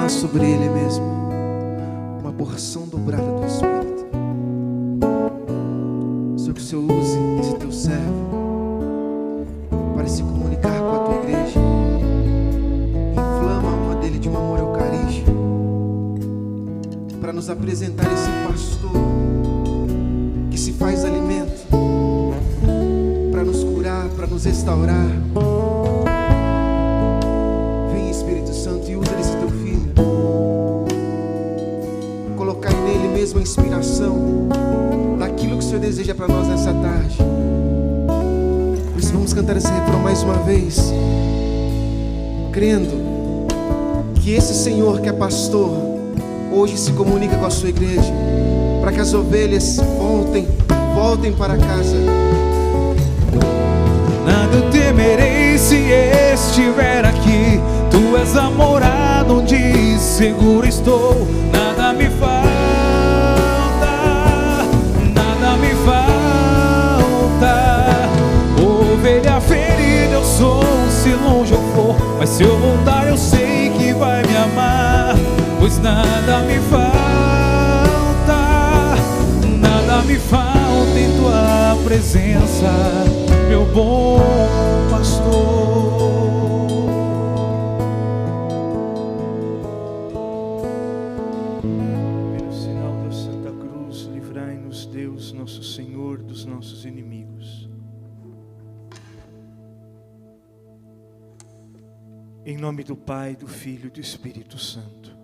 derramar sobre ele mesmo uma porção dobrada do Espírito. Só que o Senhor use esse teu servo para se comunicar com a tua igreja. Inflama a alma dele de um amor eucarístico, para nos apresentar esse pastor que se faz alimento, para nos curar, para nos restaurar. Vem, Espírito Santo, e usa esse teu filho. Colocar nele mesmo a inspiração daquilo que o Senhor deseja para nós nessa tarde. Por isso vamos cantar esse refrão mais uma vez, crendo que esse Senhor que é pastor hoje se comunica com a sua igreja, para que as ovelhas voltem para casa. Nada temerei se estiver aqui. Tu és a morada onde seguro estou. Nada me falta, nada me falta. Ovelha ferida eu sou, se longe eu for, mas se eu voltar eu sei que vai me amar. Pois nada me falta em tua presença, meu bom pastor. Pelo sinal da Santa Cruz, livrai-nos Deus, nosso Senhor, dos nossos inimigos. Em nome do Pai, do Filho e do Espírito Santo.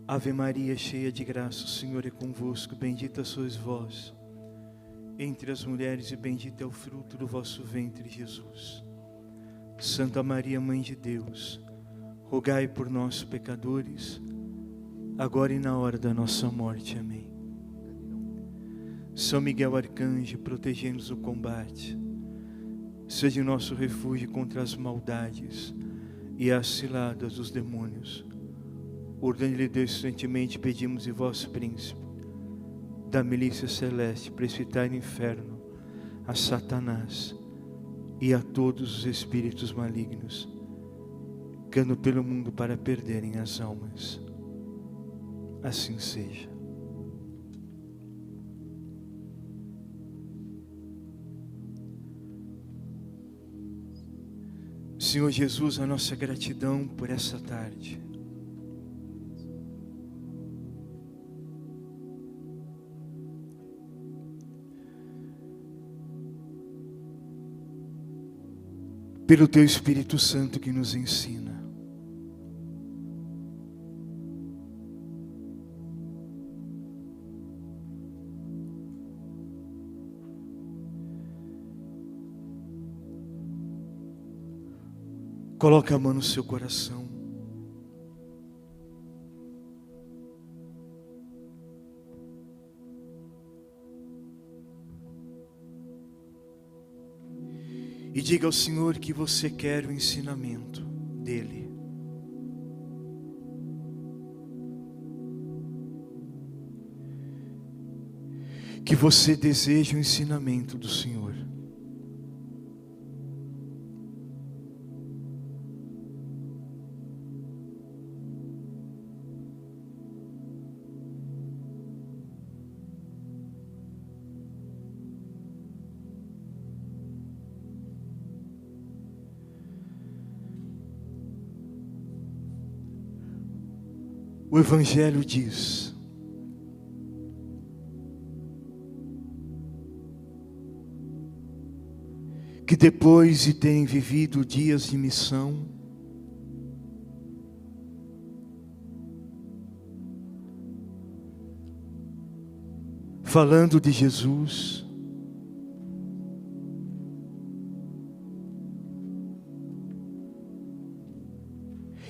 Ave Maria, cheia de graça, o Senhor é convosco. Bendita sois vós entre as mulheres e bendito é o fruto do vosso ventre, Jesus. Santa Maria, Mãe de Deus, rogai por nós, pecadores, agora e na hora da nossa morte. Amém. São Miguel Arcanjo, protegei-nos do combate. Seja nosso refúgio contra as maldades e as ciladas dos demônios. Ordene-lhe Deus, sustentemente pedimos, e vosso príncipe, da milícia celeste, precipitai no inferno a Satanás e a todos os espíritos malignos, que andam pelo mundo para perderem as almas. Assim seja. Senhor Jesus, a nossa gratidão por essa tarde. Pelo Teu Espírito Santo que nos ensina. Coloque a mão no seu coração. E diga ao Senhor que você quer o ensinamento dEle. Que você deseja o ensinamento do Senhor. O Evangelho diz que depois de terem vivido dias de missão, falando de Jesus,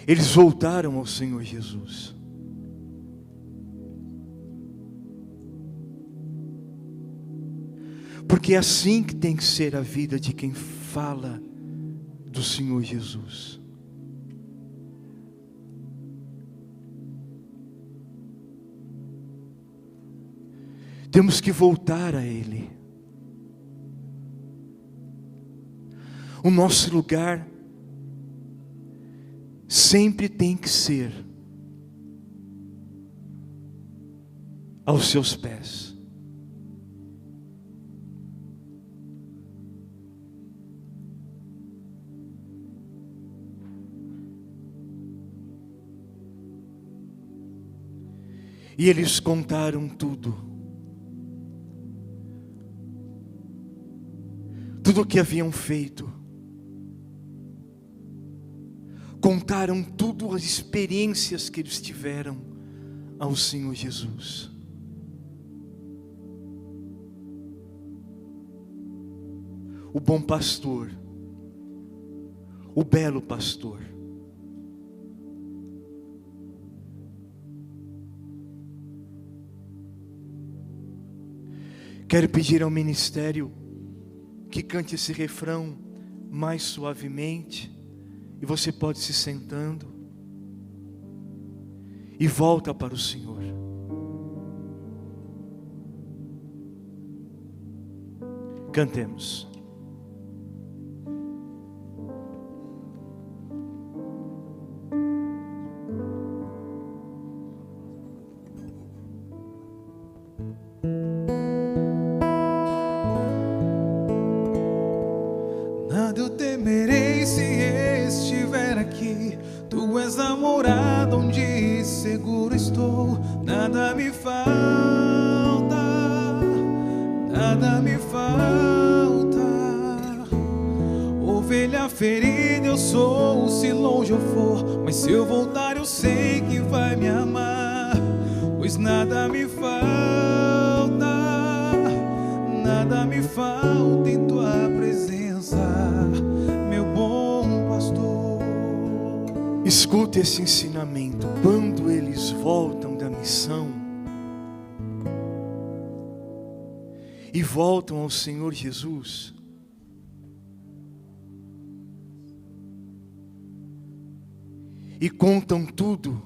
eles voltaram ao Senhor Jesus. Porque é assim que tem que ser a vida de quem fala do Senhor Jesus. Temos que voltar a Ele. O nosso lugar sempre tem que ser aos seus pés. E eles contaram tudo. Tudo o que haviam feito. Contaram tudo as experiências que eles tiveram ao Senhor Jesus. O bom pastor, o belo pastor. Quero pedir ao ministério que cante esse refrão mais suavemente, e você pode se sentando e volta para o Senhor. Cantemos. Nada eu temerei se estiver aqui. Tu és a morada onde seguro estou. Nada me falta, nada me falta. Ovelha ferida eu sou, se longe eu for, mas se eu voltar eu sei que vai me amar. Pois nada me falta, nada me falta em tua presença, meu bom pastor. Escute esse ensinamento. Quando eles voltam da missão e voltam ao Senhor Jesus, e contam tudo,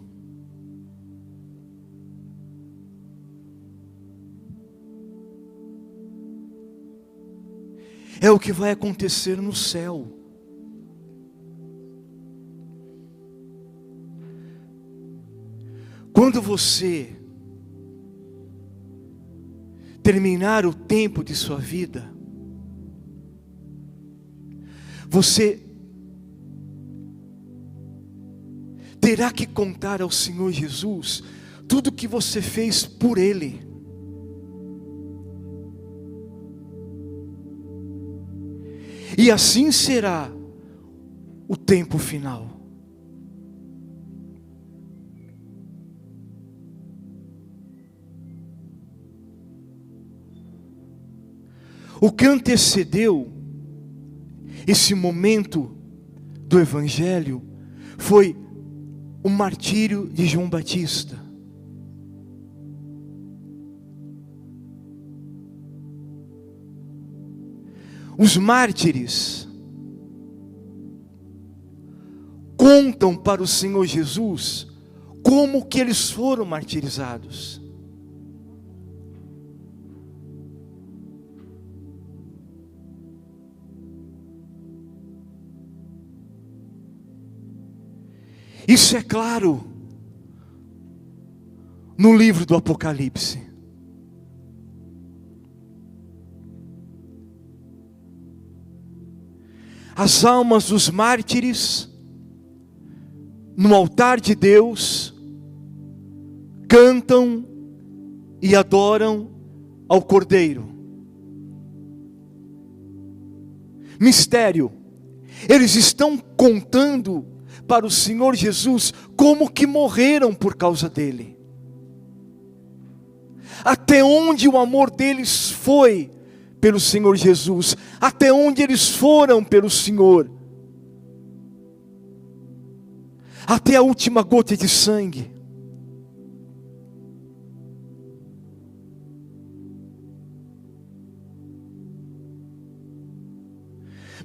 é o que vai acontecer no céu. Quando você terminar o tempo de sua vida, você terá que contar ao Senhor Jesus tudo que você fez por Ele. E assim será o tempo final. O que antecedeu esse momento do Evangelho foi o martírio de João Batista. Os mártires contam para o Senhor Jesus como que eles foram martirizados. Isso é claro no livro do Apocalipse. As almas dos mártires, no altar de Deus, cantam e adoram ao Cordeiro. Mistério, eles estão contando para o Senhor Jesus como que morreram por causa dele. Até onde o amor deles foi pelo Senhor Jesus, até onde eles foram pelo Senhor, até a última gota de sangue.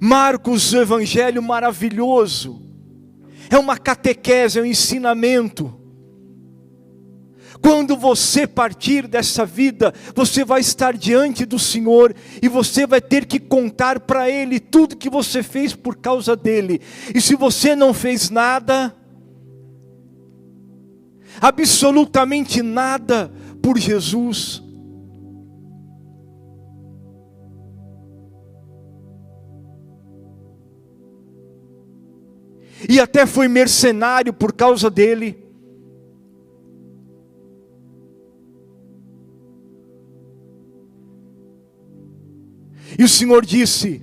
Marcos, o evangelho maravilhoso, é uma catequese, é um ensinamento. Quando você partir dessa vida, você vai estar diante do Senhor e você vai ter que contar para Ele tudo que você fez por causa dele. E se você não fez nada, absolutamente nada por Jesus. E até foi mercenário por causa dele. E o Senhor disse: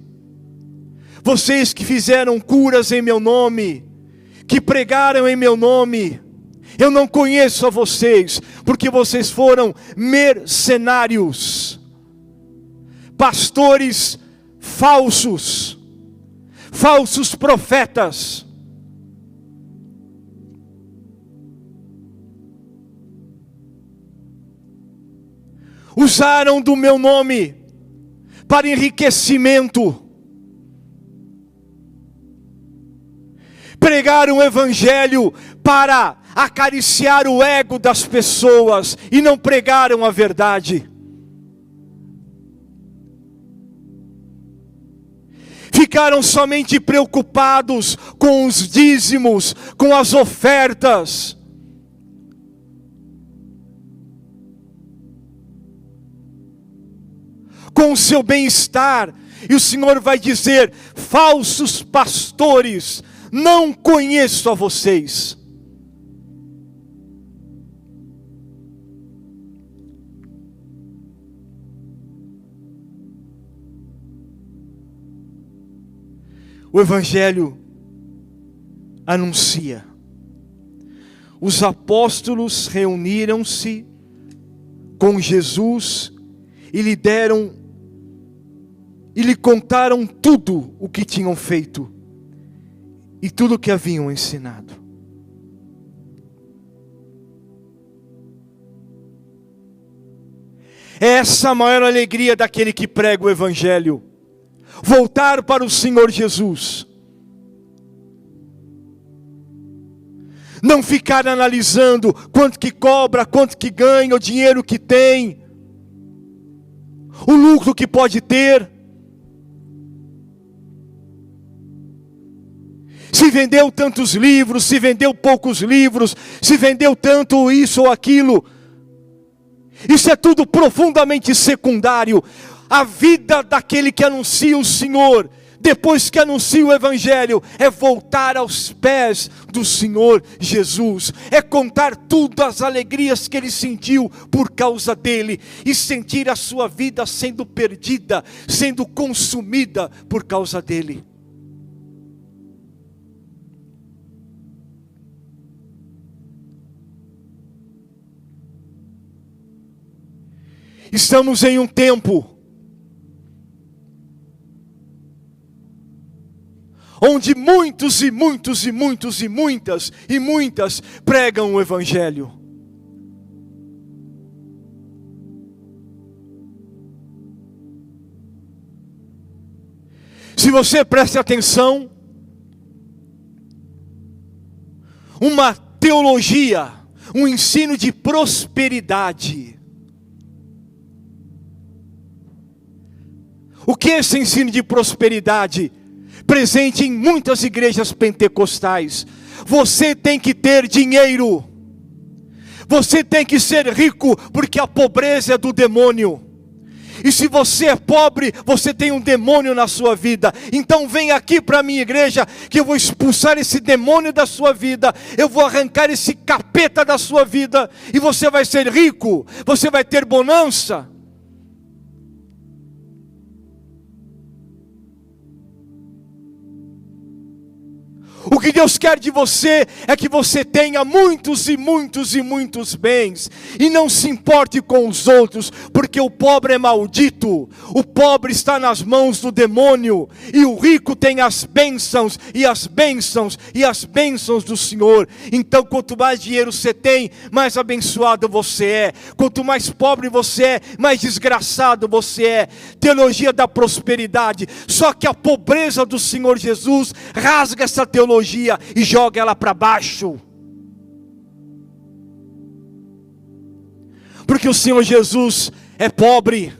vocês que fizeram curas em meu nome, que pregaram em meu nome, eu não conheço a vocês, porque vocês foram mercenários, pastores falsos, falsos profetas. Usaram do meu nome para enriquecimento, pregaram o evangelho para acariciar o ego das pessoas e não pregaram a verdade. Ficaram somente preocupados com os dízimos, com as ofertas. Com o seu bem-estar. E o Senhor vai dizer: falsos pastores, não conheço a vocês. O Evangelho anuncia. Os apóstolos reuniram-se com Jesus e lhe contaram tudo o que tinham feito e tudo o que haviam ensinado. É essa a maior alegria daquele que prega o Evangelho: voltar para o Senhor Jesus. Não ficar analisando quanto que cobra, quanto que ganha, o dinheiro que tem, o lucro que pode ter. Se vendeu tantos livros, se vendeu poucos livros, se vendeu tanto isso ou aquilo. Isso é tudo profundamente secundário. A vida daquele que anuncia o Senhor, depois que anuncia o Evangelho, é voltar aos pés do Senhor Jesus. É contar tudo as alegrias que ele sentiu por causa dele. E sentir a sua vida sendo perdida, sendo consumida por causa dele. Estamos em um tempo onde muitos e muitos e muitos e muitas pregam o Evangelho. Se você presta atenção, uma teologia, um ensino de prosperidade. O que é esse ensino de prosperidade? Presente em muitas igrejas pentecostais. Você tem que ter dinheiro. Você tem que ser rico, porque a pobreza é do demônio. E se você é pobre, você tem um demônio na sua vida. Então vem aqui para a minha igreja, que eu vou expulsar esse demônio da sua vida. Eu vou arrancar esse capeta da sua vida. E você vai ser rico. Você vai ter bonança. O que Deus quer de você é que você tenha muitos e muitos e muitos bens. E não se importe com os outros, porque o pobre é maldito. O pobre está nas mãos do demônio. E o rico tem as bênçãos e as bênçãos e as bênçãos do Senhor. Então quanto mais dinheiro você tem, mais abençoado você é. Quanto mais pobre você é, mais desgraçado você é. Teologia da prosperidade. Só que a pobreza do Senhor Jesus rasga essa teologia e joga ela para baixo. Porque o Senhor Jesus é pobre.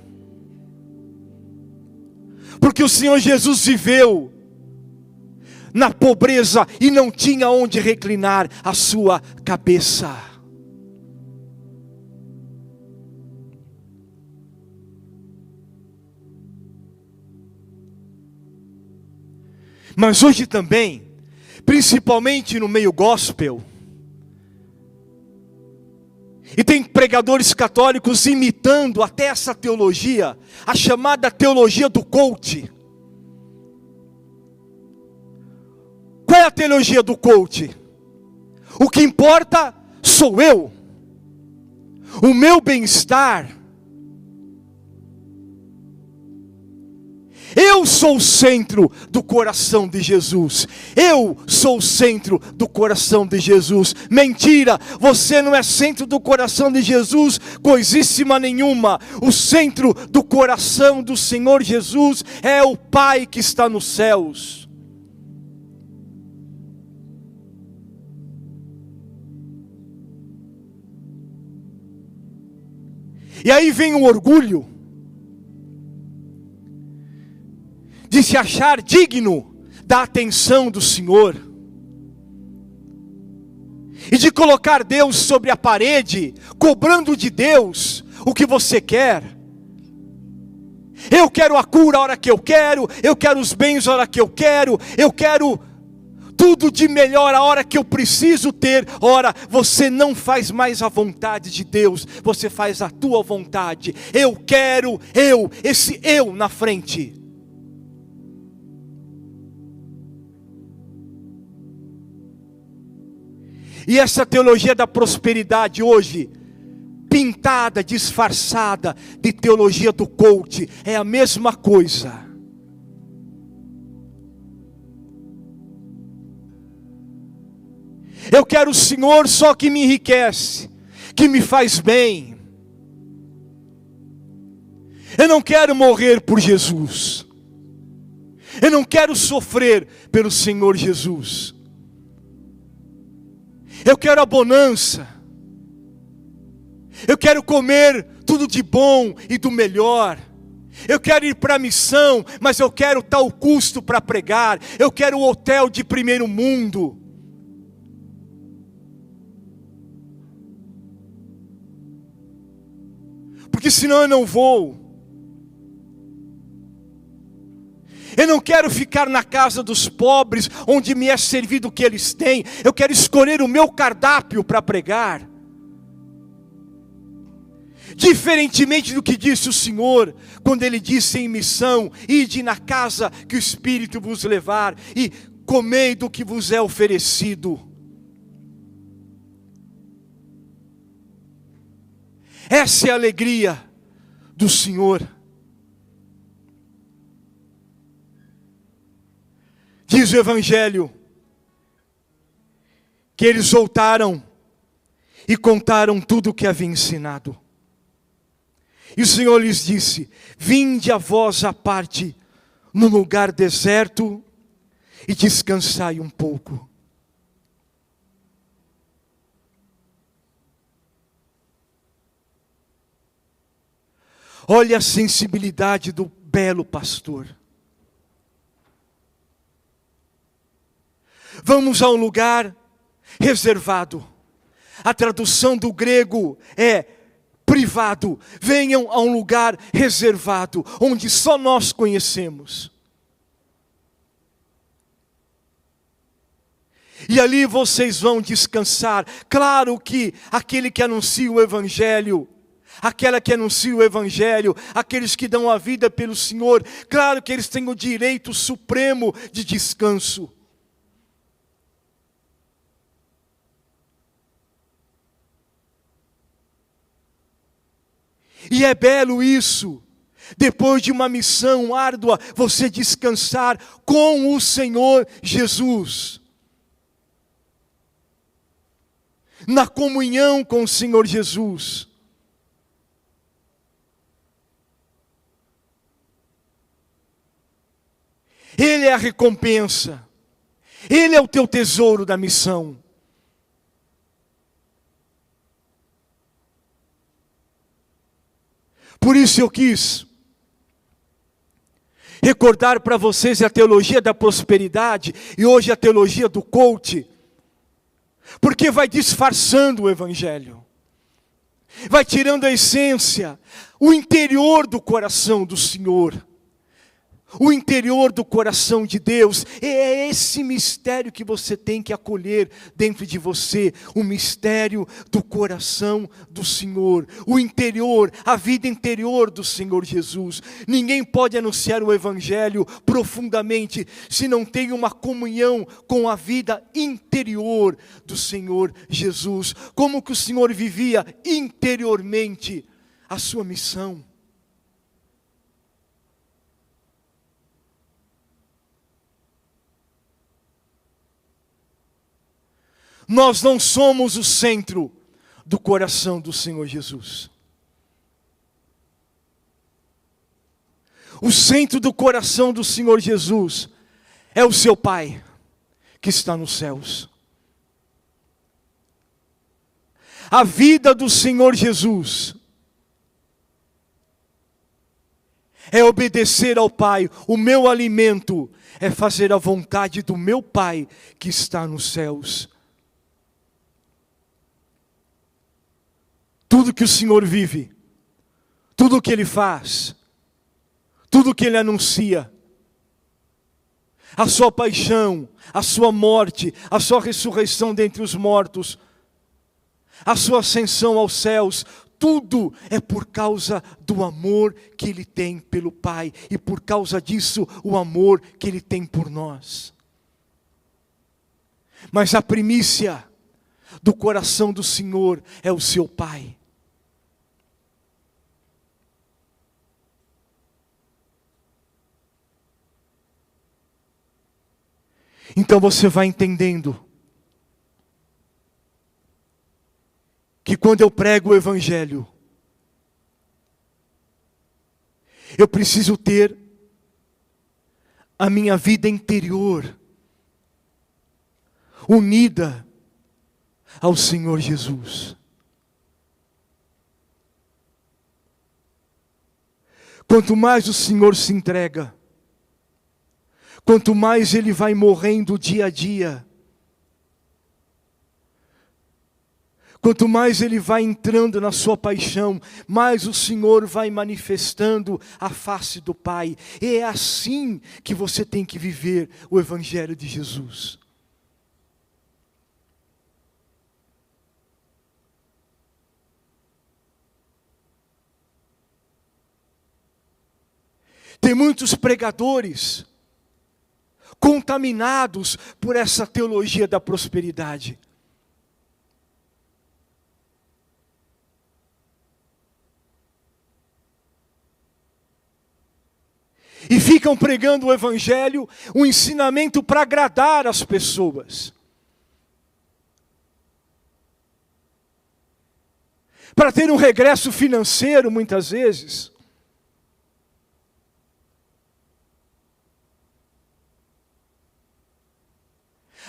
Porque o Senhor Jesus viveu na pobreza e não tinha onde reclinar a sua cabeça. Mas hoje também, principalmente no meio gospel, e tem pregadores católicos imitando até essa teologia, a chamada teologia do coach. Qual é a teologia do coach? O que importa sou eu, o meu bem-estar. Eu sou o centro do coração de Jesus. Eu sou o centro do coração de Jesus. Mentira, você não é centro do coração de Jesus, coisíssima nenhuma. O centro do coração do Senhor Jesus é o Pai que está nos céus. E aí vem o orgulho de se achar digno da atenção do Senhor, e de colocar Deus sobre a parede, cobrando de Deus o que você quer. Eu quero a cura a hora que eu quero os bens a hora que eu quero tudo de melhor a hora que eu preciso ter. Ora, você não faz mais a vontade de Deus, você faz a tua vontade. Eu quero, esse eu na frente. E essa teologia da prosperidade hoje, pintada, disfarçada de teologia do coach, é a mesma coisa. Eu quero o Senhor só que me enriquece, que me faz bem. Eu não quero morrer por Jesus. Eu não quero sofrer pelo Senhor Jesus. Eu quero a bonança. Eu quero comer tudo de bom e do melhor. Eu quero ir para a missão, mas eu quero tal custo para pregar. Eu quero o hotel de primeiro mundo. Porque senão eu não vou. Eu não quero ficar na casa dos pobres, onde me é servido o que eles têm. Eu quero escolher o meu cardápio para pregar. Diferentemente do que disse o Senhor, quando Ele disse em missão: ide na casa que o Espírito vos levar, e comei do que vos é oferecido. Essa é a alegria do Senhor. Diz o Evangelho que eles voltaram e contaram tudo o que havia ensinado. E o Senhor lhes disse: vinde a vós à parte no lugar deserto e descansai um pouco. Olha a sensibilidade do belo pastor. Vamos a um lugar reservado. A tradução do grego é privado. Venham a um lugar reservado, onde só nós conhecemos. E ali vocês vão descansar. Claro que aquele que anuncia o Evangelho, aquela que anuncia o Evangelho, aqueles que dão a vida pelo Senhor, claro que eles têm o direito supremo de descanso. E é belo isso, depois de uma missão árdua, você descansar com o Senhor Jesus. Na comunhão com o Senhor Jesus. Ele é a recompensa. Ele é o teu tesouro da missão. Por isso eu quis recordar para vocês a teologia da prosperidade e hoje a teologia do coach, porque vai disfarçando o Evangelho, vai tirando a essência, o interior do coração do Senhor. o interior do coração de Deus. É esse mistério que você tem que acolher dentro de você, o mistério do coração do Senhor, o interior, a vida interior do Senhor Jesus. Ninguém pode anunciar o Evangelho profundamente se não tem uma comunhão com a vida interior do Senhor Jesus. Como que o Senhor vivia interiormente a sua missão? Nós não somos o centro do coração do Senhor Jesus. O centro do coração do Senhor Jesus é o seu Pai, que está nos céus. A vida do Senhor Jesus é obedecer ao Pai. O meu alimento é fazer a vontade do meu Pai, que está nos céus. Tudo que o Senhor vive, tudo que Ele faz, tudo que Ele anuncia, a sua paixão, a sua morte, a sua ressurreição dentre os mortos, a sua ascensão aos céus, tudo é por causa do amor que Ele tem pelo Pai, e por causa disso, o amor que Ele tem por nós. Mas a primícia do coração do Senhor é o seu Pai. Então você vai entendendo que quando eu prego o Evangelho, eu preciso ter a minha vida interior unida ao Senhor Jesus. Quanto mais o Senhor se entrega, quanto mais Ele vai morrendo dia a dia, quanto mais Ele vai entrando na sua paixão, mais o Senhor vai manifestando a face do Pai. E é assim que você tem que viver o Evangelho de Jesus. Tem muitos pregadores contaminados por essa teologia da prosperidade. E ficam pregando o Evangelho, um ensinamento para agradar as pessoas. Para ter um regresso financeiro, muitas vezes.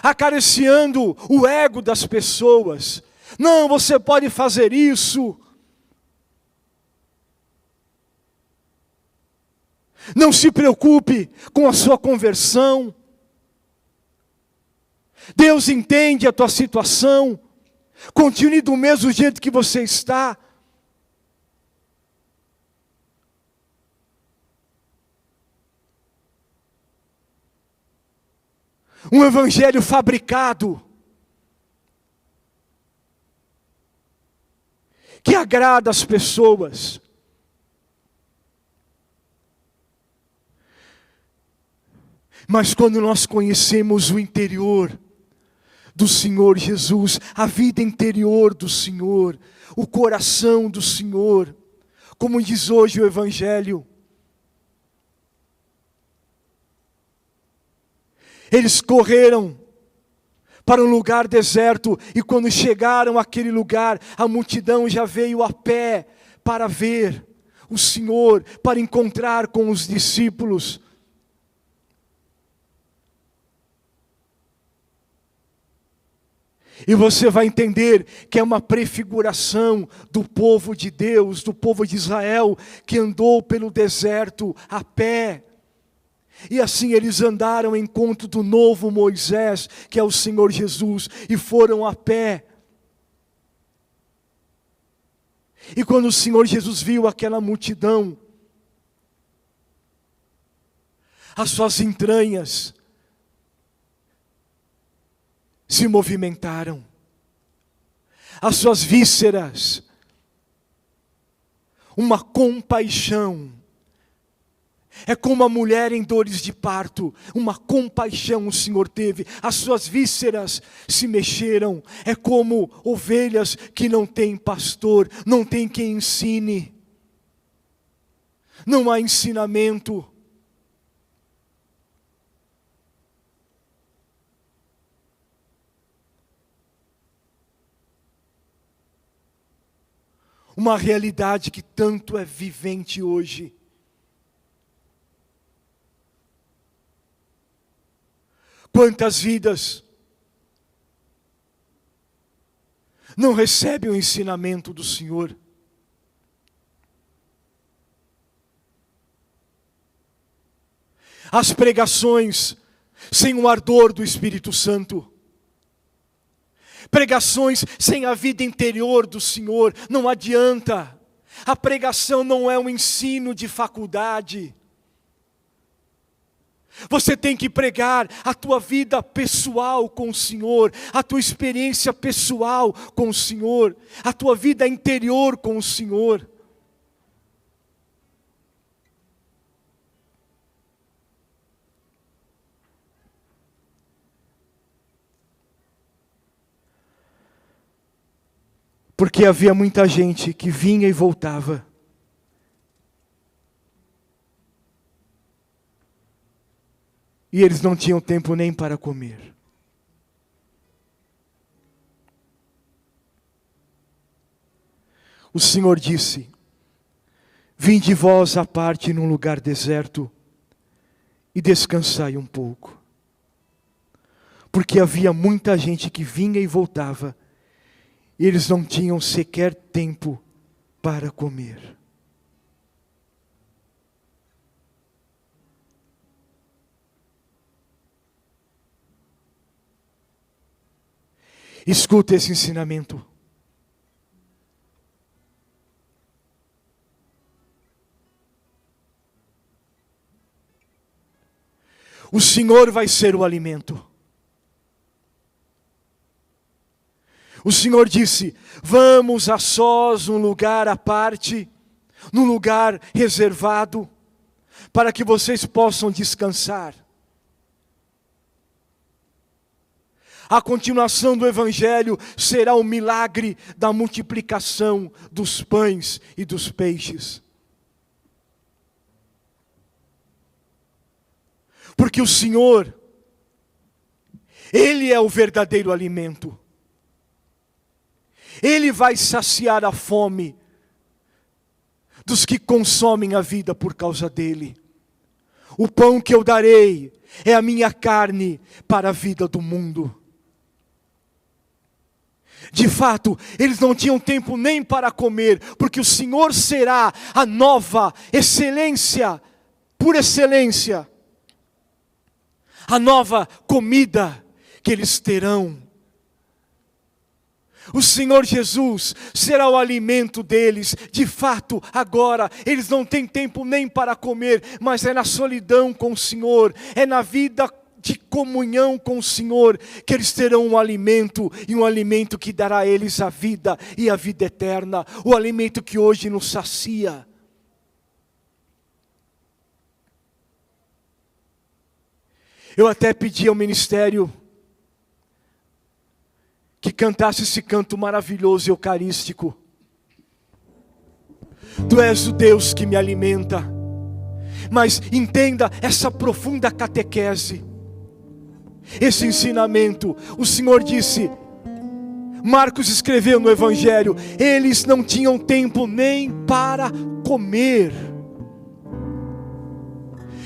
Acariciando o ego das pessoas. Não, você pode fazer isso. Não se preocupe com a sua conversão. Deus entende a tua situação. Continue do mesmo jeito que você está. Um evangelho fabricado, que agrada as pessoas. Mas quando nós conhecemos o interior do Senhor Jesus, a vida interior do Senhor, o coração do Senhor, como diz hoje o Evangelho, eles correram para um lugar deserto, e quando chegaram àquele lugar, a multidão já veio a pé para ver o Senhor, para encontrar com os discípulos. E você vai entender que é uma prefiguração do povo de Deus, do povo de Israel, que andou pelo deserto a pé. E assim eles andaram em encontro do novo Moisés, que é o Senhor Jesus, e foram a pé. E quando o Senhor Jesus viu aquela multidão, as suas entranhas se movimentaram, as suas vísceras, uma compaixão. É como a mulher em dores de parto, uma compaixão o Senhor teve, as suas vísceras se mexeram. É como ovelhas que não têm pastor, não tem quem ensine, não há ensinamento. Uma realidade que tanto é vivente hoje. Quantas vidas não recebem o ensinamento do Senhor? As pregações sem o ardor do Espírito Santo. Pregações sem a vida interior do Senhor, não adianta. A pregação não é um ensino de faculdade. Você tem que pregar a tua vida pessoal com o Senhor, a tua experiência pessoal com o Senhor, a tua vida interior com o Senhor. Porque havia muita gente que vinha e voltava. E eles não tinham tempo nem para comer. O Senhor disse: vinde vós à parte num lugar deserto e descansai um pouco. Porque havia muita gente que vinha e voltava, e eles não tinham sequer tempo para comer. Escuta esse ensinamento. O Senhor vai ser o alimento. O Senhor disse: vamos a sós num lugar à parte, num lugar reservado, para que vocês possam descansar. A continuação do Evangelho será o milagre da multiplicação dos pães e dos peixes. Porque o Senhor, Ele é o verdadeiro alimento. Ele vai saciar a fome dos que consomem a vida por causa dEle. O pão que eu darei é a minha carne para a vida do mundo. De fato, eles não tinham tempo nem para comer, porque o Senhor será a nova excelência, por excelência, a nova comida que eles terão. O Senhor Jesus será o alimento deles. De fato, agora, eles não têm tempo nem para comer, mas é na solidão com o Senhor, é na vida de comunhão com o Senhor, que eles terão um alimento, e um alimento que dará a eles a vida e a vida eterna, o alimento que hoje nos sacia. Eu até pedi ao ministério que cantasse esse canto maravilhoso e eucarístico. Tu és o Deus que me alimenta. Mas entenda essa profunda catequese, esse ensinamento. O Senhor disse, Marcos escreveu no Evangelho, eles não tinham tempo nem para comer.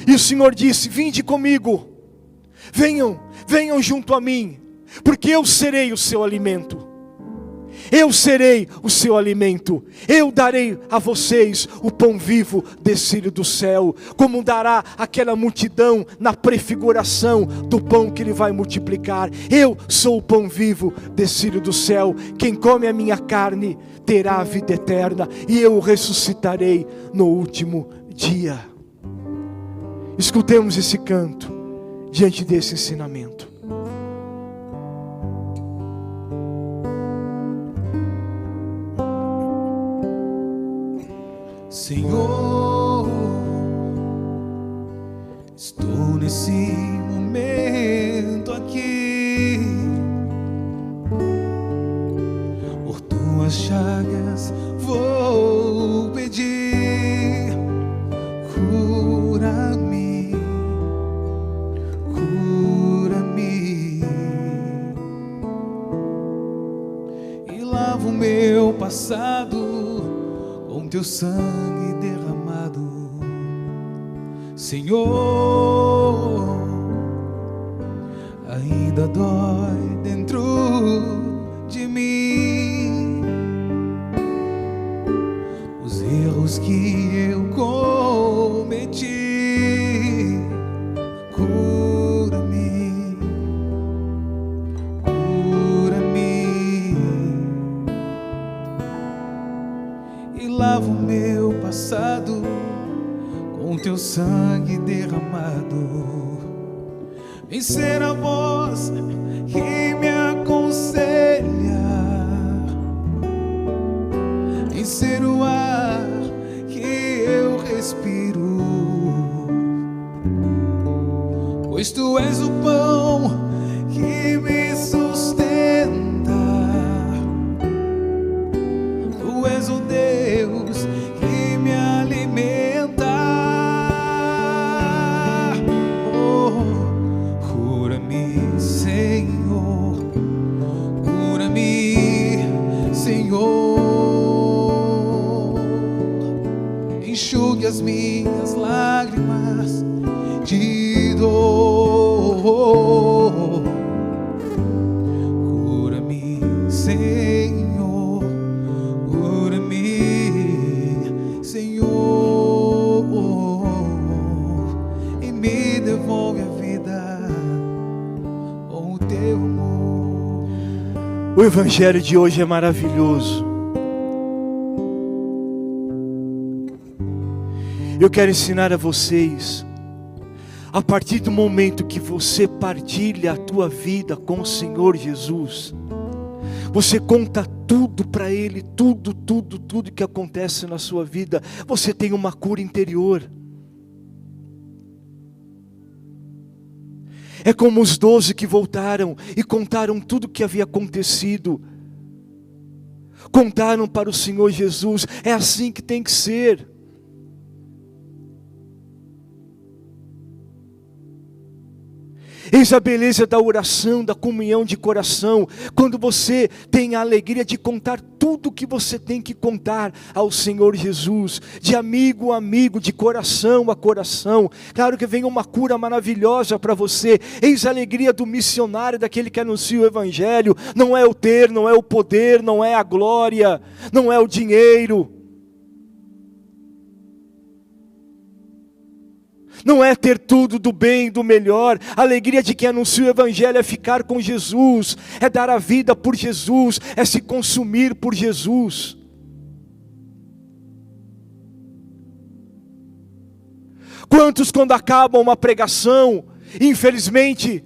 E o Senhor disse, vinde comigo, venham junto a mim, porque eu serei o seu alimento. Eu serei o seu alimento. Eu darei a vocês o pão vivo descido do céu, como dará aquela multidão na prefiguração do pão que ele vai multiplicar. Eu sou o pão vivo descido do céu. Quem come a minha carne terá a vida eterna, e eu o ressuscitarei no último dia. Escutemos esse canto diante desse ensinamento. Senhor, estou nesse momento aqui, por tuas chagas vou pedir, cura-me, cura-me, e lava o meu passado com teu sangue derramado. Senhor, ainda dói dentro de mim os erros que eu cometi. Cura-me, cura-me, e lava o meu passado com teu sangue derramado. Vem ser a voz que me aconselha, vem ser o ar que eu respiro, pois tu és o pão que me sustenta, tu és o Deus que me alimenta. Senhor, cura-me, Senhor, enxugue as minhas lágrimas de dor. Cura-me, Senhor, cura-me, Senhor, e me devolve a vida. O Evangelho de hoje é maravilhoso. Eu quero ensinar a vocês, a partir do momento que você partilha a tua vida com o Senhor Jesus, você conta tudo para Ele, tudo que acontece na sua vida, você tem uma cura interior. É como os 12 que voltaram e contaram tudo o que havia acontecido. Contaram para o Senhor Jesus. É assim que tem que ser. Eis a beleza da oração, da comunhão de coração, quando você tem a alegria de contar tudo o que você tem que contar ao Senhor Jesus, de amigo a amigo, de coração a coração. Claro que vem uma cura maravilhosa para você. Eis a alegria do missionário, daquele que anuncia o Evangelho. Não é o ter, não é o poder, não é a glória, não é o dinheiro, não é ter tudo do bem, do melhor. A alegria de quem anuncia o Evangelho é ficar com Jesus, é dar a vida por Jesus, é se consumir por Jesus. Quantos, quando acabam uma pregação, infelizmente,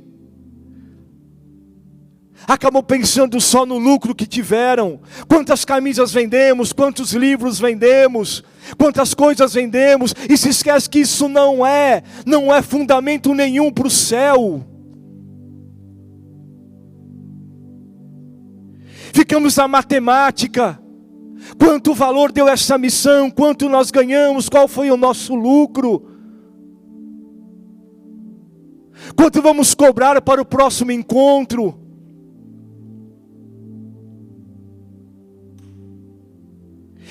acabam pensando só no lucro que tiveram? Quantas camisas vendemos, quantos livros vendemos, quantas coisas vendemos, e se esquece que isso não é fundamento nenhum para o céu. Ficamos na matemática, quanto valor deu essa missão, quanto nós ganhamos, qual foi o nosso lucro, quanto vamos cobrar para o próximo encontro.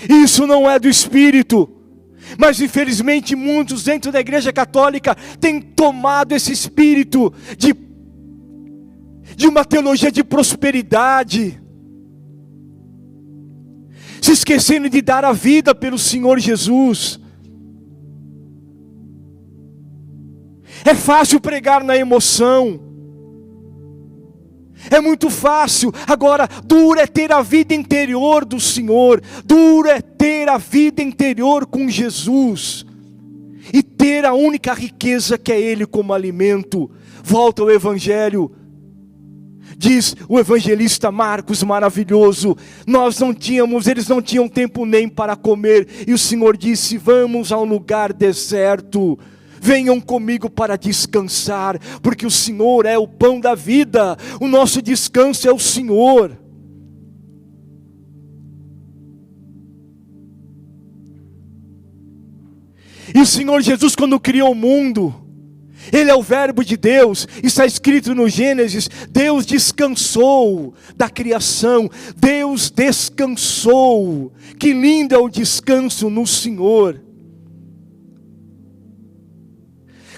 Isso não é do Espírito, mas infelizmente muitos dentro da Igreja Católica têm tomado esse espírito de uma teologia de prosperidade, se esquecendo de dar a vida pelo Senhor Jesus. É fácil pregar na emoção, é muito fácil. Agora, duro é ter a vida interior do Senhor, duro é ter a vida interior com Jesus. e ter a única riqueza que é Ele como alimento. Volta ao Evangelho. Diz o evangelista Marcos, maravilhoso, eles não tinham tempo nem para comer, e o Senhor disse: vamos a um lugar deserto, venham comigo para descansar, porque o Senhor é o pão da vida, o nosso descanso é o Senhor. E o Senhor Jesus, quando criou o mundo, Ele é o verbo de Deus, está escrito no Gênesis, Deus descansou da criação, Deus descansou. Que lindo é o descanso no Senhor.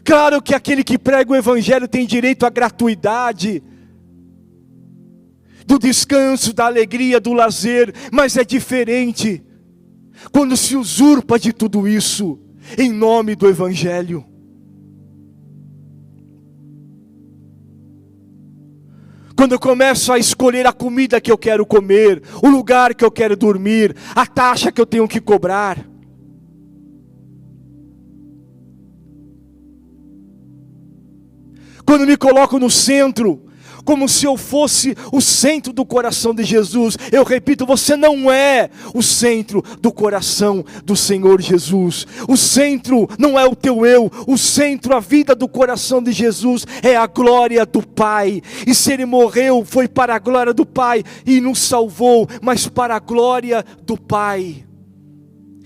Claro que aquele que prega o Evangelho tem direito à gratuidade, do descanso, da alegria, do lazer, mas é diferente quando se usurpa de tudo isso, em nome do Evangelho. Quando eu começo a escolher a comida que eu quero comer, o lugar que eu quero dormir, a taxa que eu tenho que cobrar. Quando me coloco no centro, como se eu fosse o centro do coração de Jesus. Eu repito, você não é o centro do coração do Senhor Jesus. O centro não é o teu eu. O centro, a vida do coração de Jesus é a glória do Pai. E se Ele morreu, foi para a glória do Pai e nos salvou, mas para a glória do Pai.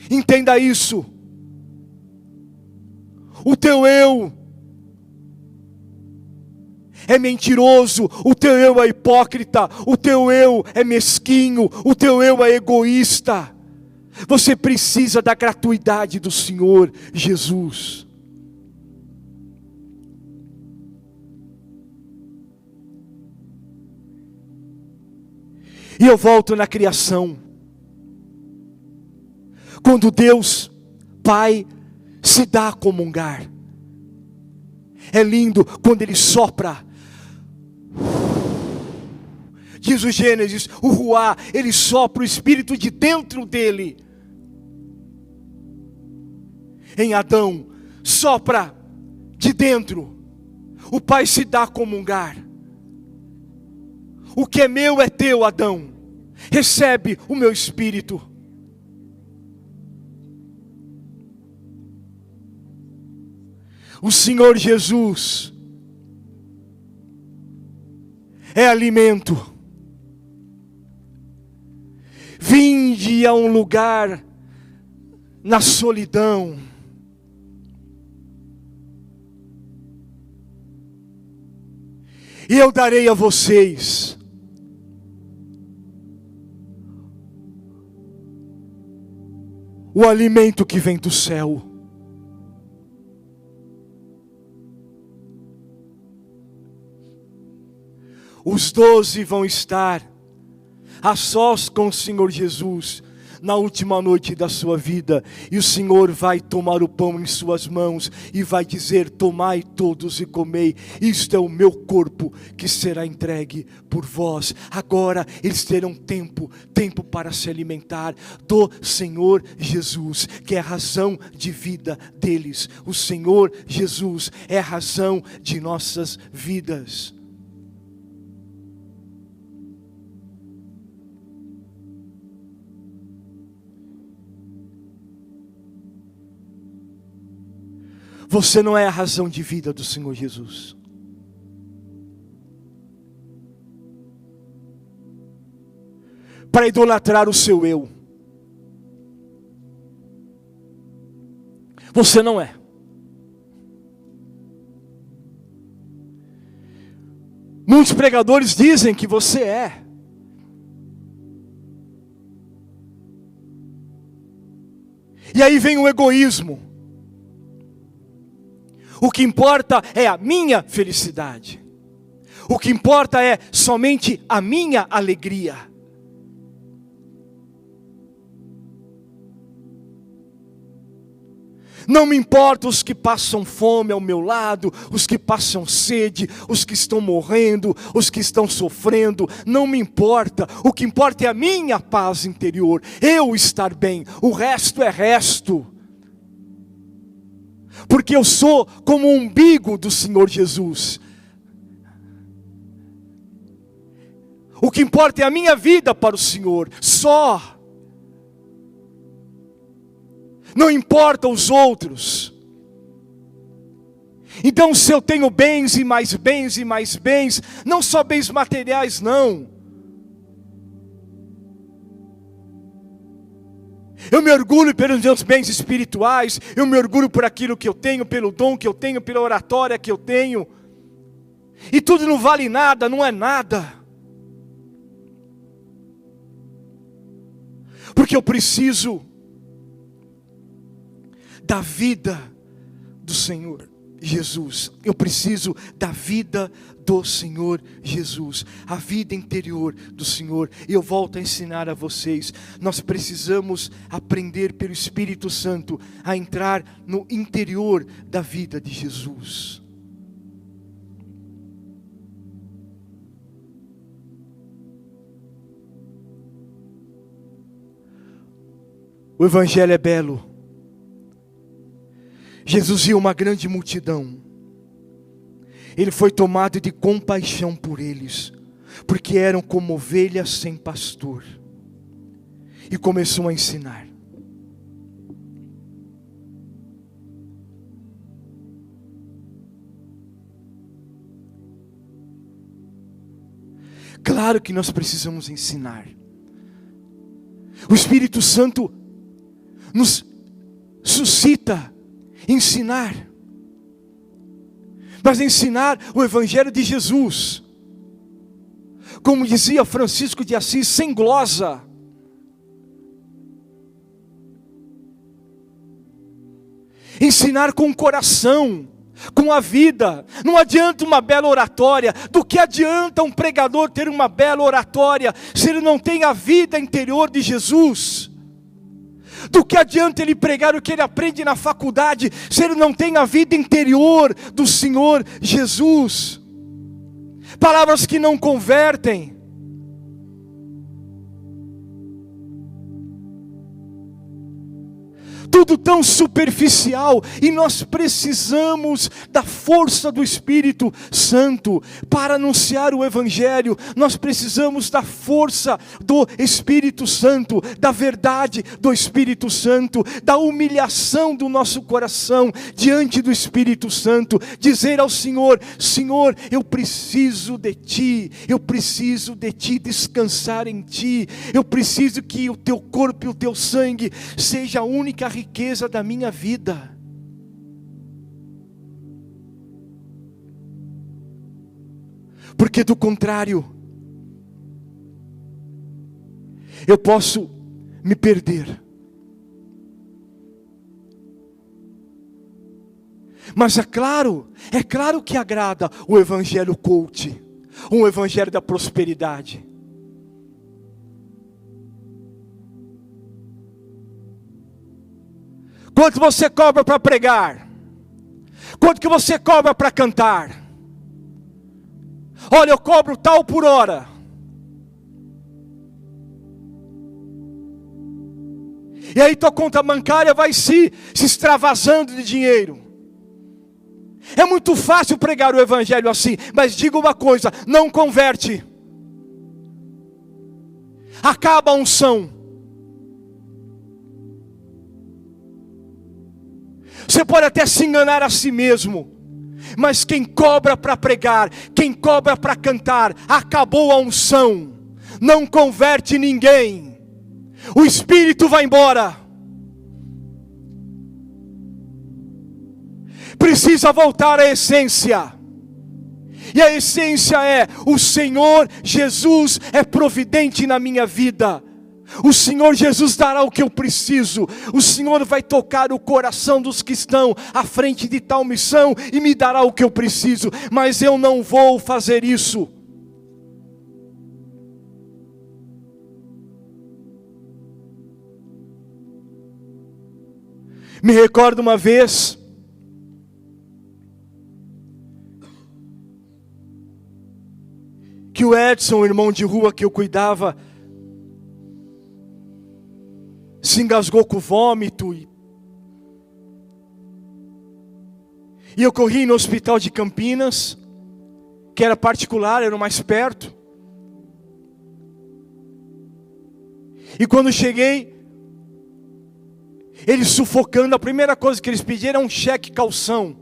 Entenda isso. O teu eu é mentiroso, o teu eu é hipócrita, o teu eu é mesquinho, o teu eu é egoísta. Você precisa da gratuidade do Senhor Jesus. E eu volto na criação. Quando Deus, Pai, se dá a comungar. É lindo quando Ele sopra. Diz o Gênesis, o Ruá, Ele sopra o Espírito de dentro dele. Em Adão, sopra de dentro. O Pai se dá a comungar. O que é meu é teu, Adão. Recebe o meu Espírito. O Senhor Jesus é alimento. Vinde a um lugar na solidão. E eu darei a vocês o alimento que vem do céu. Os 12 vão estar a sós com o Senhor Jesus na última noite da sua vida, e o Senhor vai tomar o pão em suas mãos e vai dizer: tomai todos e comei, isto é o meu corpo que será entregue por vós. Agora eles terão tempo para se alimentar do Senhor Jesus, que é a razão de vida deles. O Senhor Jesus é a razão de nossas vidas. Você não é a razão de vida do Senhor Jesus. Para idolatrar o seu eu. Você não é. Muitos pregadores dizem que você é. E aí vem o egoísmo. O que importa é a minha felicidade. O que importa é somente a minha alegria. Não me importa os que passam fome ao meu lado, os que passam sede, os que estão morrendo, os que estão sofrendo. Não me importa. O que importa é a minha paz interior. Eu estar bem. O resto é resto. porque eu sou como o umbigo do Senhor Jesus. O que importa é a minha vida para o Senhor, só. Não importa os outros. Então, se eu tenho bens e mais bens e mais bens, não só bens materiais, não. Eu me orgulho pelos meus bens espirituais, eu me orgulho por aquilo que eu tenho, pelo dom que eu tenho, pela oratória que eu tenho. E tudo não vale nada, não é nada. Porque eu preciso da vida do Senhor Jesus. Eu preciso da vida do Senhor Jesus, a vida interior do Senhor. E eu volto a ensinar a vocês, nós precisamos aprender pelo Espírito Santo a entrar no interior da vida de Jesus. O Evangelho é belo. Jesus viu uma grande multidão. Ele foi tomado de compaixão por eles, porque eram como ovelhas sem pastor. E começou a ensinar. Claro que nós precisamos ensinar. O Espírito Santo nos suscita ensinar. Mas ensinar o Evangelho de Jesus. Como dizia Francisco de Assis, sem glosa. Ensinar com o coração, com a vida. Não adianta uma bela oratória. Do que adianta um pregador ter uma bela oratória se ele não tem a vida interior de Jesus? Do que adianta ele pregar o que ele aprende na faculdade se ele não tem a vida interior do Senhor Jesus? Palavras que não convertem. Tudo tão superficial, e nós precisamos da força do Espírito Santo para anunciar o Evangelho. Nós precisamos da força do Espírito Santo, da verdade do Espírito Santo, da humilhação do nosso coração diante do Espírito Santo. Dizer ao Senhor: Senhor, eu preciso de Ti, eu preciso de Ti, descansar em Ti. Eu preciso que o Teu corpo e o Teu sangue seja a única riqueza da minha vida. Porque do contrário, eu posso me perder. Mas é claro que agrada o Evangelho coach, um Evangelho da prosperidade. Quanto você cobra para pregar? Quanto que você cobra para cantar? Olha, eu cobro tal por hora. E aí tua conta bancária vai se extravasando de dinheiro. É muito fácil pregar o Evangelho assim, mas diga uma coisa: não converte. Acaba a unção. Você pode até se enganar a si mesmo, mas quem cobra para pregar, quem cobra para cantar, acabou a unção, não converte ninguém, o Espírito vai embora. Precisa voltar à essência, e a essência é: o Senhor Jesus é providente na minha vida. O Senhor Jesus dará o que eu preciso. O Senhor vai tocar o coração dos que estão à frente de tal missão e me dará o que eu preciso. Mas eu não vou fazer isso. Me recordo uma vez que o Edson, o irmão de rua que eu cuidava, se engasgou com vômito E eu corri no hospital de Campinas, que era particular, era o mais perto. E quando cheguei, eles sufocando, a primeira coisa que eles pediram era um cheque calção,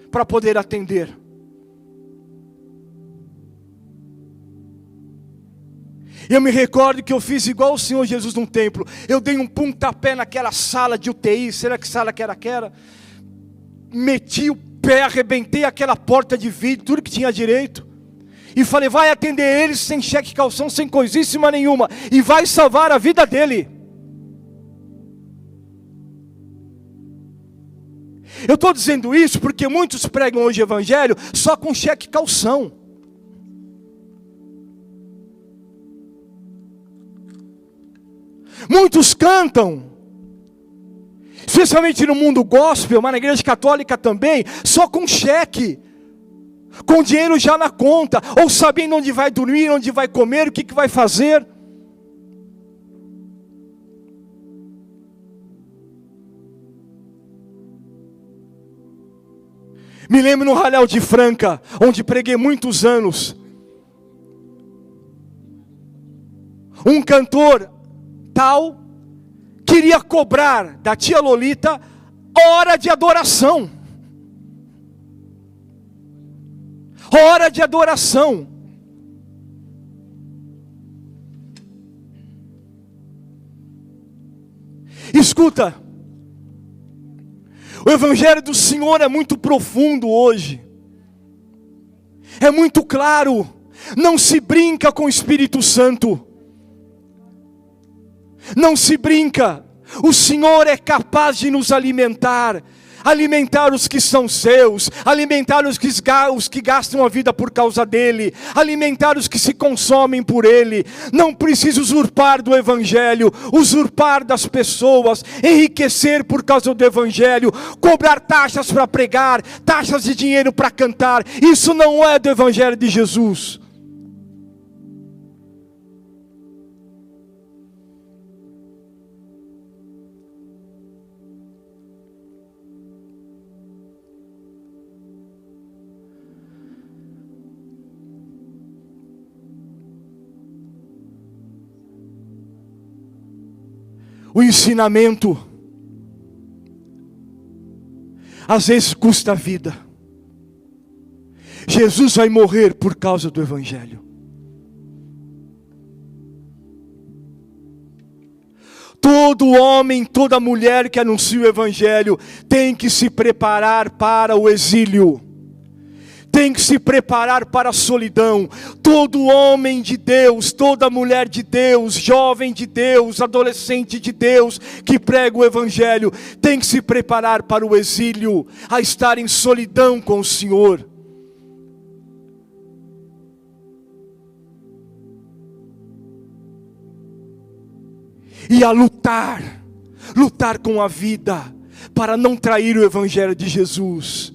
para poder atender. Eu me recordo que eu fiz igual o Senhor Jesus num templo. Eu dei um pontapé naquela sala de UTI, será que sala que era aquela? Meti o pé, arrebentei aquela porta de vidro, tudo que tinha direito. E falei, vai atender eles sem cheque calção, sem coisíssima nenhuma. E vai salvar a vida dele. Eu estou dizendo isso porque muitos pregam hoje o evangelho só com cheque calção. Muitos cantam, especialmente no mundo gospel, mas na igreja católica também, só com cheque, com dinheiro já na conta, ou sabendo onde vai dormir, onde vai comer, o que vai fazer. Me lembro no Ralhau de Franca, onde preguei muitos anos, um cantor tal queria cobrar da tia Lolita hora de adoração. Hora de adoração. Escuta, o evangelho do Senhor é muito profundo hoje. É muito claro. Não se brinca com o Espírito Santo. Não se brinca, o Senhor é capaz de nos alimentar, alimentar os que são seus, alimentar os que gastam a vida por causa dEle, alimentar os que se consomem por Ele. Não precisa usurpar do Evangelho, usurpar das pessoas, enriquecer por causa do Evangelho, cobrar taxas para pregar, taxas de dinheiro para cantar. Isso não é do Evangelho de Jesus. O ensinamento, às vezes custa a vida. Jesus vai morrer por causa do Evangelho. Todo homem, toda mulher que anuncia o Evangelho tem que se preparar para o exílio. Tem que se preparar para a solidão. Todo homem de Deus, toda mulher de Deus, jovem de Deus, adolescente de Deus, que prega o Evangelho, tem que se preparar para o exílio, a estar em solidão com o Senhor. E a lutar com a vida, para não trair o Evangelho de Jesus.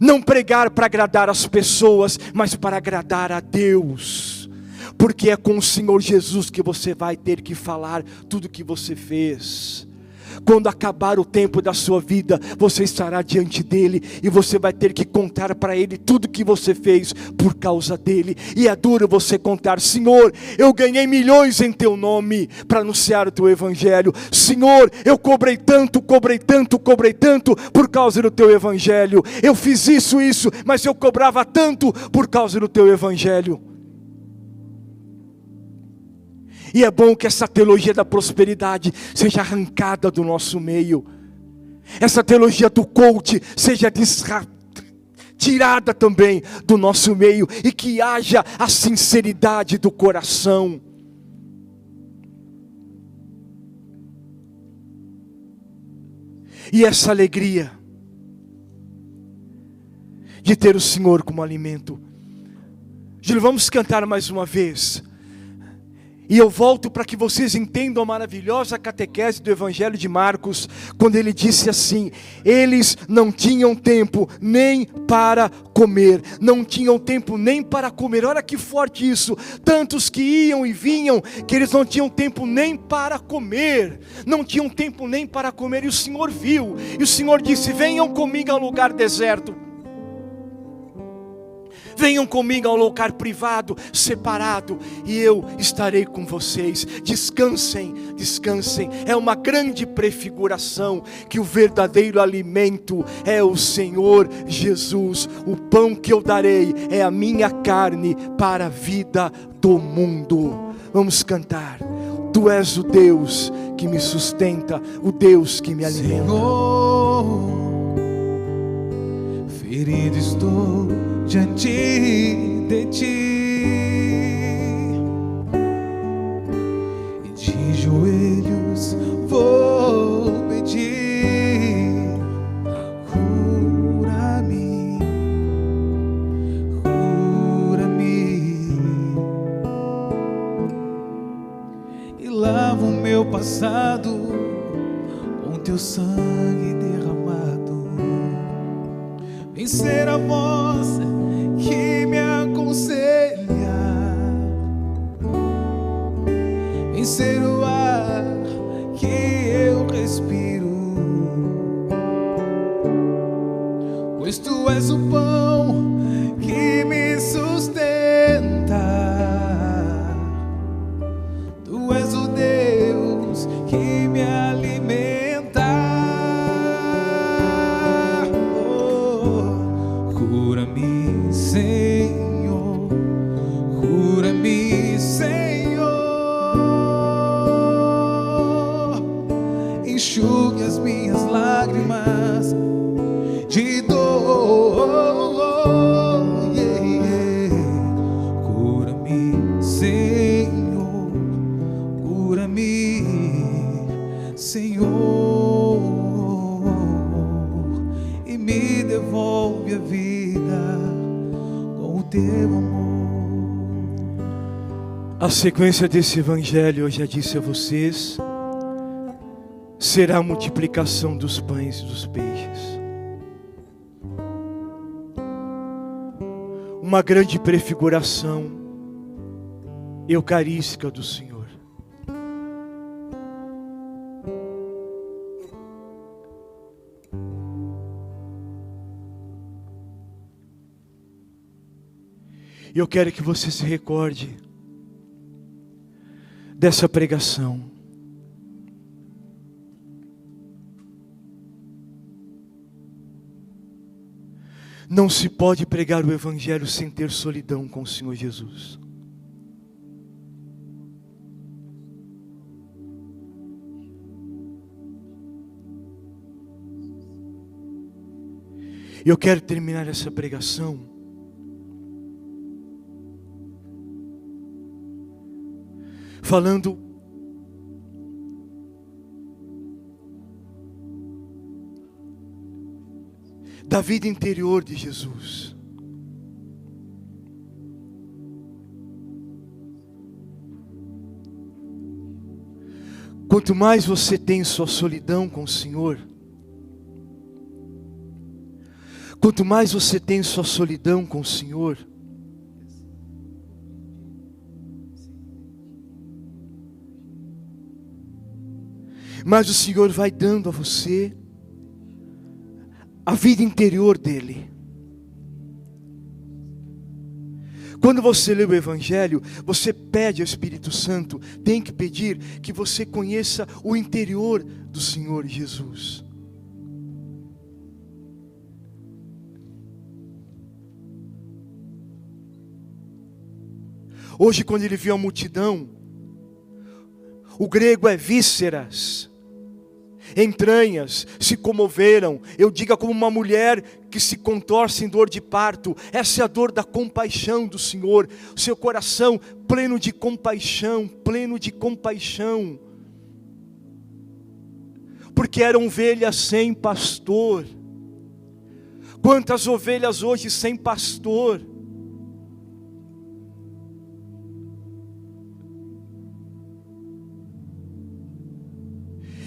Não pregar para agradar as pessoas, mas para agradar a Deus. Porque é com o Senhor Jesus que você vai ter que falar tudo o que você fez. Quando acabar o tempo da sua vida, você estará diante dele e você vai ter que contar para ele tudo que você fez por causa dele. E é duro você contar: Senhor, eu ganhei milhões em teu nome para anunciar o teu evangelho. Senhor, eu cobrei tanto por causa do teu evangelho. Eu fiz isso, mas eu cobrava tanto por causa do teu evangelho. E é bom que essa teologia da prosperidade seja arrancada do nosso meio. Essa teologia do coach seja tirada também do nosso meio. E que haja a sinceridade do coração. E essa alegria de ter o Senhor como alimento. Júlio, vamos cantar mais uma vez. E eu volto para que vocês entendam a maravilhosa catequese do Evangelho de Marcos, quando ele disse assim: eles não tinham tempo nem para comer, não tinham tempo nem para comer. Olha que forte isso, tantos que iam e vinham, que eles não tinham tempo nem para comer, não tinham tempo nem para comer, e o Senhor viu, e o Senhor disse: venham comigo ao lugar deserto, venham comigo ao lugar privado, separado, e eu estarei com vocês. Descansem, descansem. É uma grande prefiguração que o verdadeiro alimento é o Senhor Jesus. O pão que eu darei é a minha carne para a vida do mundo. Vamos cantar. Tu és o Deus que me sustenta, o Deus que me alimenta. Senhor, ferido estou diante de ti, e de joelhos vou pedir: cura-me, cura-me, e lava o meu passado com teu sangue derramado. Vencer a voz que me aconselha, vencer o ar que eu respiro, pois tu és o pão que me sustenta, tu és o Deus que me alimenta. Cura-me, Senhor, cura-me, Senhor, enxugue as minhas lágrimas de dor, yeah, yeah. Cura-me, Senhor, cura-me, Senhor, e me devolve a vida com o teu amor. A sequência desse evangelho, eu já disse a vocês, será a multiplicação dos pães e dos peixes. Uma grande prefiguração eucarística do Senhor. E eu quero que você se recorde dessa pregação. Não se pode pregar o Evangelho sem ter solidão com o Senhor Jesus. Eu quero terminar essa pregação falando da vida interior de Jesus. Quanto mais você tem sua solidão com o Senhor, quanto mais você tem sua solidão com o Senhor, mas o Senhor vai dando a você a vida interior dele. Quando você lê o Evangelho, você pede ao Espírito Santo, tem que pedir que você conheça o interior do Senhor Jesus. Hoje, quando ele viu a multidão, o grego é vísceras, entranhas se comoveram. Eu digo como uma mulher que se contorce em dor de parto. Essa é a dor da compaixão do Senhor. O seu coração pleno de compaixão, pleno de compaixão. Porque eram ovelhas sem pastor. Quantas ovelhas hoje sem pastor?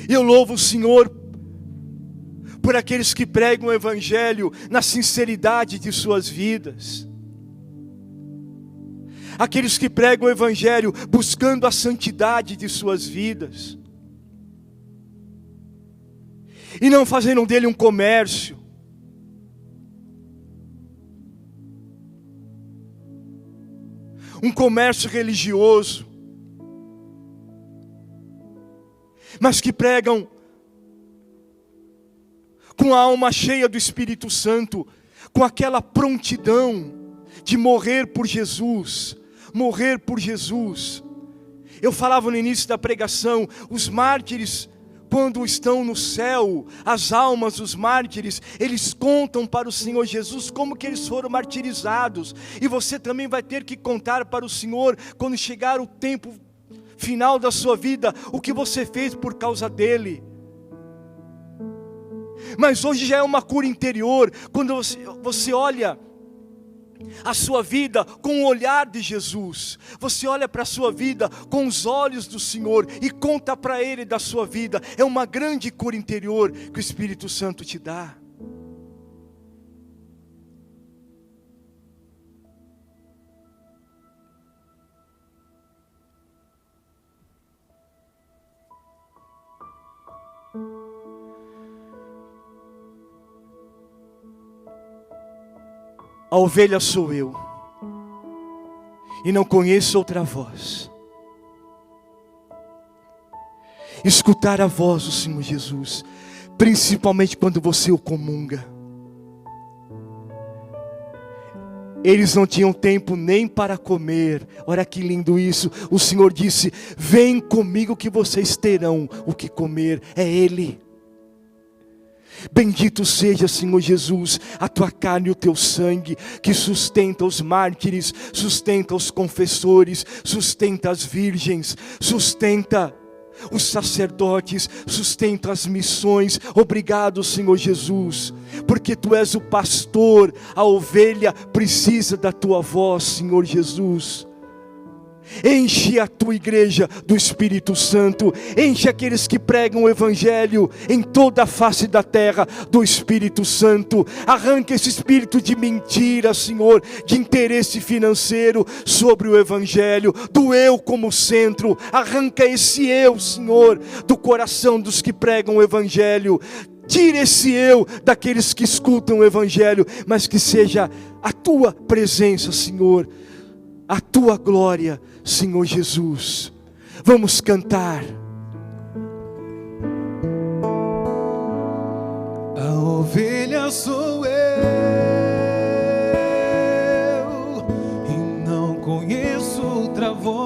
E eu louvo o Senhor por aqueles que pregam o Evangelho na sinceridade de suas vidas. Aqueles que pregam o Evangelho buscando a santidade de suas vidas. E não fazendo dele um comércio. Um comércio religioso. Mas que pregam com a alma cheia do Espírito Santo, com aquela prontidão de morrer por Jesus, morrer por Jesus. Eu falava no início da pregação, os mártires, quando estão no céu, as almas dos mártires, eles contam para o Senhor Jesus como que eles foram martirizados. E você também vai ter que contar para o Senhor, quando chegar o tempo final da sua vida, o que você fez por causa dele. Mas hoje já é uma cura interior, quando você olha a sua vida com o olhar de Jesus. Você olha para a sua vida com os olhos do Senhor e conta para Ele da sua vida. É uma grande cura interior que o Espírito Santo te dá. A ovelha sou eu, e não conheço outra voz. Escutar a voz do Senhor Jesus, principalmente quando você o comunga. Eles não tinham tempo nem para comer. Olha que lindo isso. O Senhor disse: vem comigo que vocês terão o que comer. É Ele. Bendito seja, Senhor Jesus, a tua carne e o teu sangue, que sustenta os mártires, sustenta os confessores, sustenta as virgens, sustenta os sacerdotes, sustenta as missões. Obrigado, Senhor Jesus, porque tu és o pastor, a ovelha precisa da tua voz, Senhor Jesus. Enche a tua igreja do Espírito Santo. Enche aqueles que pregam o Evangelho em toda a face da terra do Espírito Santo. Arranca esse espírito de mentira, Senhor, de interesse financeiro sobre o Evangelho, do eu como centro. Arranca esse eu, Senhor, do coração dos que pregam o Evangelho. Tira esse eu daqueles que escutam o Evangelho, mas que seja a tua presença, Senhor, a tua glória, Senhor Jesus. Vamos cantar. A ovelha sou eu, e não conheço outra voz.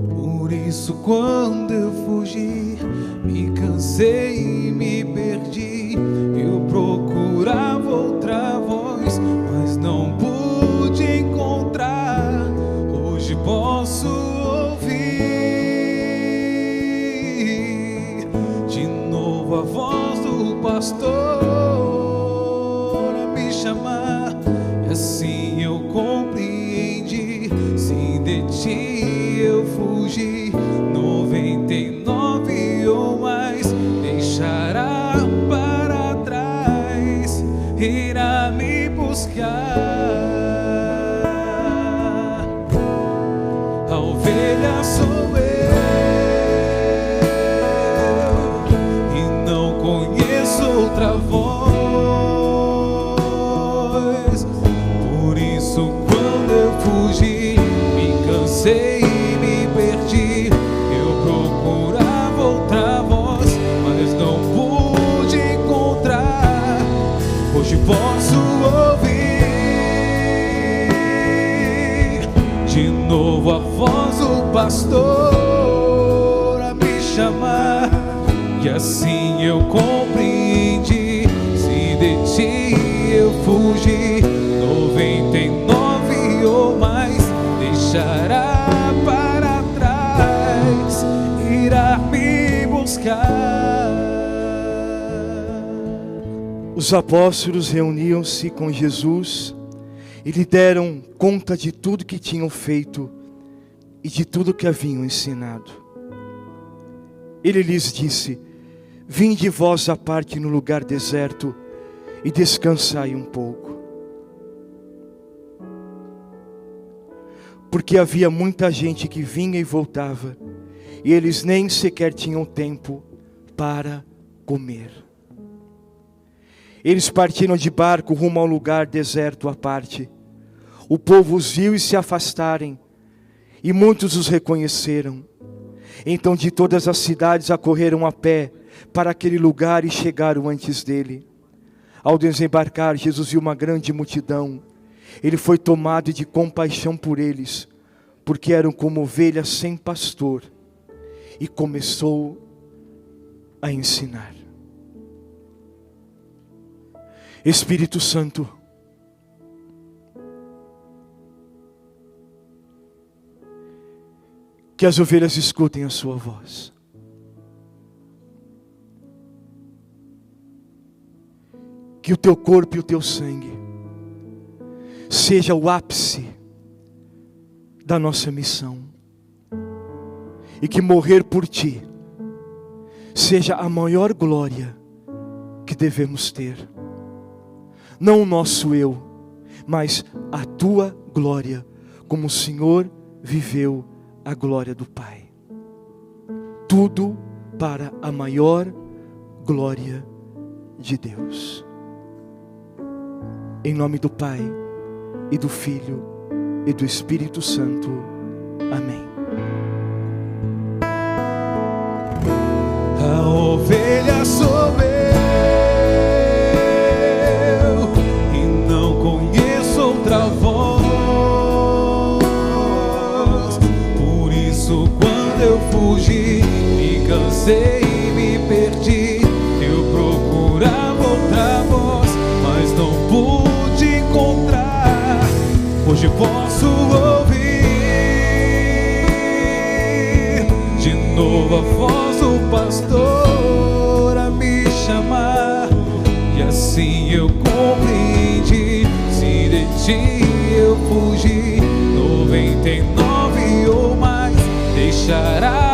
Por isso quando eu fugi, me cansei e me perdi. Eu procurava outra voz, mas não pude encontrar. Hoje posso ouvir de novo a voz do pastor a me chamar. E assim eu compreendi, se de ti eu fugi, 99 ou mais deixará para trás, irá me buscar. A ovelha sou eu, e não conheço outra voz. Por isso quando eu fugi, me cansei e me perdi. Eu procurava outra voz, mas não pude encontrar. Hoje posso ouvir de novo a voz do pastor a me chamar. E assim eu compreendi, se de ti eu fugi, 99 ou mais deixará para trás, irá me buscar. Os apóstolos reuniam-se com Jesus e lhe deram conta de tudo que tinham feito e de tudo que haviam ensinado. Ele lhes disse: vinde vós à parte no lugar deserto e descansai um pouco. Porque havia muita gente que vinha e voltava, e eles nem sequer tinham tempo para comer. Eles partiram de barco rumo a um lugar deserto à parte. O povo os viu e se afastarem, e muitos os reconheceram. Então de todas as cidades acorreram a pé para aquele lugar e chegaram antes dele. Ao desembarcar, Jesus viu uma grande multidão. Ele foi tomado de compaixão por eles, porque eram como ovelhas sem pastor, e começou a ensinar. Espírito Santo, que as ovelhas escutem a sua voz. Que o teu corpo e o teu sangue seja o ápice da nossa missão. E que morrer por ti seja a maior glória que devemos ter. Não o nosso eu, mas a tua glória, como o Senhor viveu a glória do Pai. Tudo para a maior glória de Deus. Em nome do Pai, e do Filho, e do Espírito Santo. Amém. A ovelha sou eu, e não conheço outra voz. Por isso quando eu fugi, me cansei e me perdi. Eu procurava outra voz, mas não pude encontrar. Hoje posso ouvir de novo a voz do pastor a me chamar. E assim eu compreendi, se de ti eu fugi, 99 ou mais deixará